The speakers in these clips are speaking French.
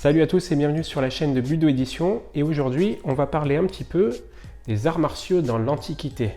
Salut à tous et bienvenue sur la chaîne de Budo Édition. Et aujourd'hui, on va parler un petit peu des arts martiaux dans l'Antiquité.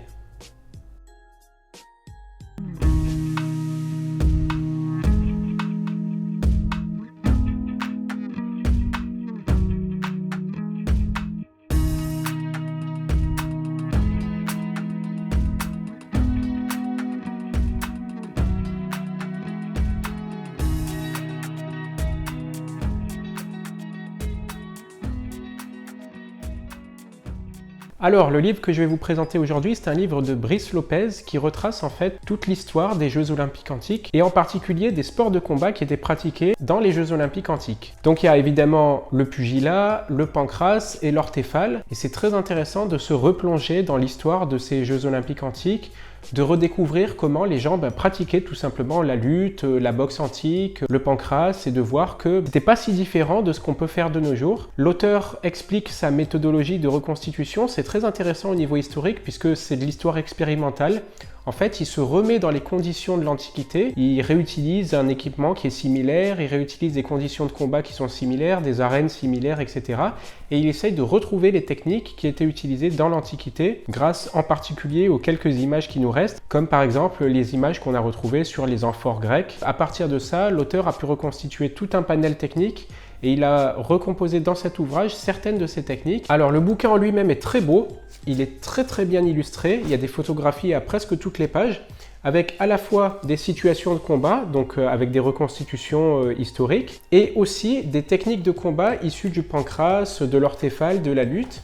Alors, le livre que je vais vous présenter aujourd'hui, c'est un livre de Brice Lopez qui retrace en fait toute l'histoire des Jeux Olympiques antiques et en particulier des sports de combat qui étaient pratiqués dans les Jeux Olympiques antiques. Donc il y a évidemment le pugilat, le pancrace et l'ortéphale et c'est très intéressant de se replonger dans l'histoire de ces Jeux Olympiques antiques, de redécouvrir comment les gens pratiquaient tout simplement la lutte, la boxe antique, le pancrace et de voir que c'était pas si différent de ce qu'on peut faire de nos jours. L'auteur explique sa méthodologie de reconstitution, c'est très intéressant au niveau historique puisque c'est de l'histoire expérimentale. En fait, il se remet dans les conditions de l'Antiquité, il réutilise un équipement qui est similaire, il réutilise des conditions de combat qui sont similaires, des arènes similaires, etc. Et il essaye de retrouver les techniques qui étaient utilisées dans l'Antiquité, grâce en particulier aux quelques images qui nous restent, comme par exemple les images qu'on a retrouvées sur les amphores grecs. À partir de ça, l'auteur a pu reconstituer tout un panel technique et il a recomposé dans cet ouvrage certaines de ces techniques. Alors le bouquin en lui-même est très beau, il est très bien illustré, il y a des photographies à presque toutes les pages, avec à la fois des situations de combat, donc avec des reconstitutions historiques, et aussi des techniques de combat issues du pancrace, de l'ortéphale, de la lutte.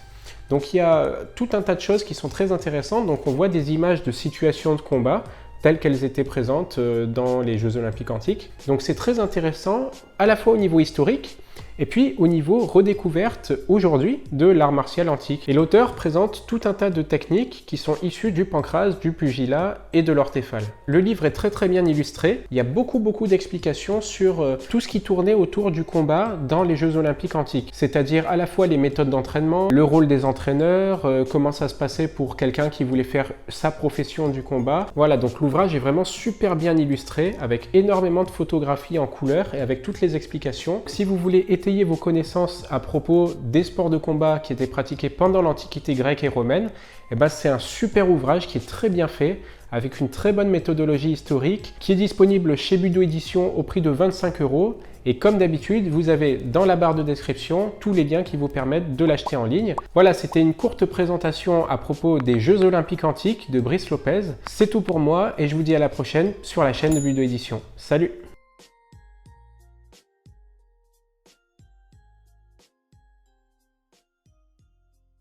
Donc il y a tout un tas de choses qui sont très intéressantes, donc on voit des images de situations de combat, telles qu'elles étaient présentes dans les Jeux Olympiques antiques. Donc c'est très intéressant, à la fois au niveau historique, et puis au niveau redécouverte aujourd'hui de l'art martial antique. Et l'auteur présente tout un tas de techniques qui sont issues du pancrace, du pugilat et de l'ortéphale. Le livre est très bien illustré, il y a beaucoup d'explications sur tout ce qui tournait autour du combat dans les Jeux Olympiques antiques. C'est-à-dire à la fois les méthodes d'entraînement, le rôle des entraîneurs, comment ça se passait pour quelqu'un qui voulait faire sa profession du combat. Voilà, donc l'ouvrage est vraiment super bien illustré, avec énormément de photographies en couleur et avec toutes les explications. Si vous voulez étayer vos connaissances à propos des sports de combat qui étaient pratiqués pendant l'Antiquité grecque et romaine, c'est un super ouvrage qui est très bien fait, avec une très bonne méthodologie historique, qui est disponible chez Budo Édition au prix de 25 €. Et comme d'habitude, vous avez dans la barre de description tous les liens qui vous permettent de l'acheter en ligne. Voilà, c'était une courte présentation à propos des Jeux Olympiques antiques de Brice Lopez. C'est tout pour moi et je vous dis à la prochaine sur la chaîne de Budo Édition. Salut!